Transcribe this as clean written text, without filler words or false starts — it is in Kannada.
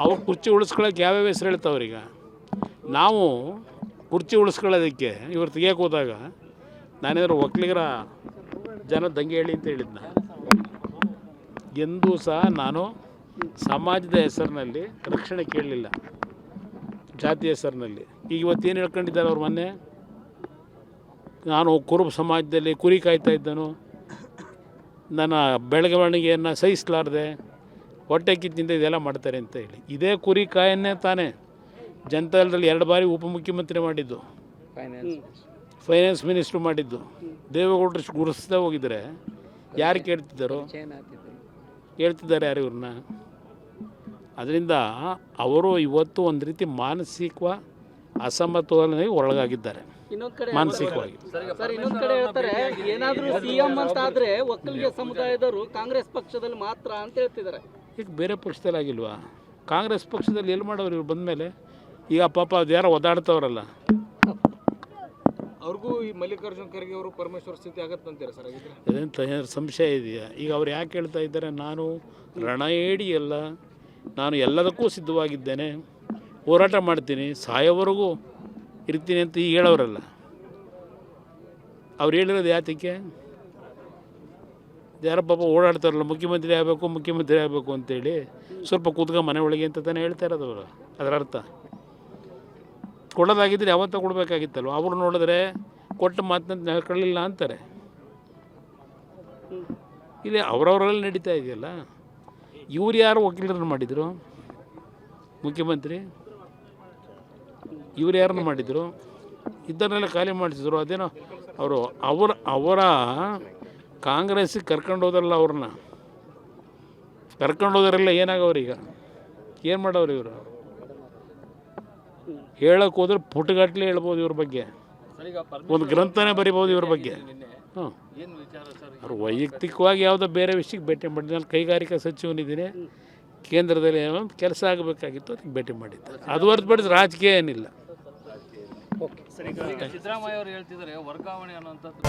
ಅವ್ರು ಕುರ್ಚಿ ಉಳಿಸ್ಕೊಳ್ಳೋಕೆ ಯಾವ್ಯಾವ ಹೆಸರು ಹೇಳ್ತಾವ್ರೀಗ. ನಾವು ಕುರ್ಚಿ ಉಳಿಸ್ಕೊಳ್ಳೋದಕ್ಕೆ ಇವ್ರು ತೆಗಿಯೋಕೆ ಹೋದಾಗ ನಾನೇನಾದ್ರು ಒಕ್ಕಲಿಗರ ಜನ ದಂಗೆ ಹೇಳಿ ಅಂತ ಹೇಳಿದ್ನ. ಎಂದೂ ಸಹ ನಾನು ಸಮಾಜದ ಹೆಸರಿನಲ್ಲಿ ರಕ್ಷಣೆ ಕೇಳಲಿಲ್ಲ, ಜಾತಿ ಹೆಸರಿನಲ್ಲಿ. ಈಗ ಇವತ್ತೇನು ಹೇಳ್ಕೊಂಡಿದ್ದಾರೆ ಅವ್ರು, ಮೊನ್ನೆ ನಾನು ಕುರುಬ ಸಮಾಜದಲ್ಲಿ ಕುರಿ ಕಾಯ್ತಾ ಇದ್ದನು, ನನ್ನ ಬೆಳವಣಿಗೆಯನ್ನು ಸಹಿಸಲಾರದೆ ಹೊಟ್ಟೆ ಕಿತ್ತಿಂದ ಇದೆಲ್ಲ ಮಾಡ್ತಾರೆ ಅಂತ ಹೇಳಿ. ಇದೇ ಕುರಿ ಕಾಯನ್ನೇ ತಾನೇ ಜನತಾದಳದಲ್ಲಿ 2 ಬಾರಿ ಉಪಮುಖ್ಯಮಂತ್ರಿ ಮಾಡಿದ್ದು, ಫೈನಾನ್ಸ್ ಮಿನಿಸ್ಟ್ರು ಮಾಡಿದ್ದು. ದೇವೇಗೌಡರು ಗುರುಸ್ದೇ ಹೋಗಿದ್ರೆ ಯಾರು ಕೇಳ್ತಿದ್ದಾರೋ, ಹೇಳ್ತಿದ್ದಾರೆ ಯಾರು ಇವ್ರನ್ನ? ಅದರಿಂದ ಅವರು ಇವತ್ತು ಒಂದು ರೀತಿ ಮಾನಸಿಕ ಅಸಮತೋಲನೆಗೆ ಒಳಗಾಗಿದ್ದಾರೆ ಮಾನಸಿಕವಾಗಿ. ಇನ್ನೊಂದು ಕಡೆ ಹೇಳ್ತಾರೆ, ಏನಾದರೂ ಸಿಎಂ ಅಂತ ಆದರೆ ಒಕ್ಕಲಿಗ ಸಮುದಾಯದವರು ಕಾಂಗ್ರೆಸ್ ಪಕ್ಷದಲ್ಲಿ ಮಾತ್ರ ಅಂತ ಹೇಳ್ತಿದ್ದಾರೆ. ಈಗ ಬೇರೆ ಪಕ್ಷದಲ್ಲಿ ಆಗಿಲ್ವಾ? ಕಾಂಗ್ರೆಸ್ ಪಕ್ಷದಲ್ಲಿ ಎಲ್ಲಿ ಮಾಡೋರು ಇವ್ರು ಬಂದಮೇಲೆ? ಈಗ ಪಾಪ ಅದು ಯಾರೋ ಒದಾಡ್ತವ್ರಲ್ಲ, ಅವ್ರಿಗೂ ಈ ಮಲ್ಲಿಕಾರ್ಜುನ ಖರ್ಗೆ ಅವರು ಪರಮೇಶ್ವರ ಸ್ಥಿತಿ ಆಗತ್ತಂತೀರ ಸರ್? ಅದೇನು ಸಂಶಯ ಇದೆಯಾ? ಈಗ ಅವ್ರು ಯಾಕೆ ಹೇಳ್ತಾ ಇದ್ದಾರೆ, ನಾನು ರಣಏಡಿ ಅಲ್ಲ, ನಾನು ಎಲ್ಲದಕ್ಕೂ ಸಿದ್ಧವಾಗಿದ್ದೇನೆ, ಹೋರಾಟ ಮಾಡ್ತೀನಿ, ಸಾಯೋವರೆಗೂ ಇರ್ತೀನಿ ಅಂತ ಈಗ ಹೇಳೋರಲ್ಲ. ಅವ್ರು ಹೇಳಿರೋದು ಯಾತಕ್ಕೆ? ಯಾರೋ ಪಾಪ ಓಡಾಡ್ತಾರಲ್ಲ, ಮುಖ್ಯಮಂತ್ರಿ ಆಗಬೇಕು ಅಂತೇಳಿ ಸ್ವಲ್ಪ ಕೂತ್ಕೊಂಡು ಮನೆ ಒಳಗೆ ಅಂತ ತಾನೇ ಹೇಳ್ತಾ ಇರೋದು ಅವರು. ಅದರ ಅರ್ಥ ಕೊಡೋದಾಗಿದ್ದರೆ ಯಾವತ್ತೂ ಕೊಡಬೇಕಾಗಿತ್ತಲ್ವ. ಅವರು ನೋಡಿದ್ರೆ ಕೊಟ್ಟ ಮಾತನ್ನ ನಡ್ಕೊಳ್ಳಿಲ್ಲ ಅಂತಾರೆ. ಇಲ್ಲಿ ಅವರವರಲ್ಲಿ ನಡೀತಾ ಇದೆಯಲ್ಲ. ಇವ್ರು ಯಾರು ವಕೀಲರನ್ನು ಮಾಡಿದರು? ಮುಖ್ಯಮಂತ್ರಿ ಇವ್ರು ಯಾರನ್ನು ಮಾಡಿದರು? ಇದ್ದನ್ನೆಲ್ಲ ಖಾಲಿ ಮಾಡಿಸಿದ್ರು. ಅದೇನೋ ಅವರ ಕಾಂಗ್ರೆಸ್ಸಿಗೆ ಕರ್ಕೊಂಡು ಹೋದ್ರಲ್ಲ, ಅವ್ರನ್ನ ಕರ್ಕೊಂಡು ಹೋದ್ರೆಲ್ಲ ಏನಾಗವ್ರು? ಈಗ ಏನು ಮಾಡವ್ರು ಇವರು? ಹೇಳಕ್ಕೆ ಹೋದ್ರೆ ಪುಟಗಟ್ಟಲೆ ಹೇಳ್ಬೋದು ಇವ್ರ ಬಗ್ಗೆ, ಒಂದು ಗ್ರಂಥನೇ ಬರಿಬೋದು ಇವ್ರ ಬಗ್ಗೆ. ಅವ್ರು ವೈಯಕ್ತಿಕವಾಗಿ ಯಾವುದೋ ಬೇರೆ ವಿಷಯಕ್ಕೆ ಭೇಟಿ ಮಾಡಿದ್ದು. ನಾನು ಕೈಗಾರಿಕಾ ಸಚಿವನಿದ್ದೀನಿ, ಕೇಂದ್ರದಲ್ಲಿ ಏನೋ ಕೆಲಸ ಆಗಬೇಕಾಗಿತ್ತು, ಅದಕ್ಕೆ ಭೇಟಿ ಮಾಡಿದ್ದೆ. ಅದು ಹೊರತುಪಡಿಸಿ ರಾಜಕೀಯ ಏನಿಲ್ಲ. ಸಿದ್ದರಾಮಯ್ಯ ಅವರು ಹೇಳ್ತಿದ್ದಾರೆ ವರ್ಗಾವಣೆ ಅನ್ನೋಂಥದ್ದು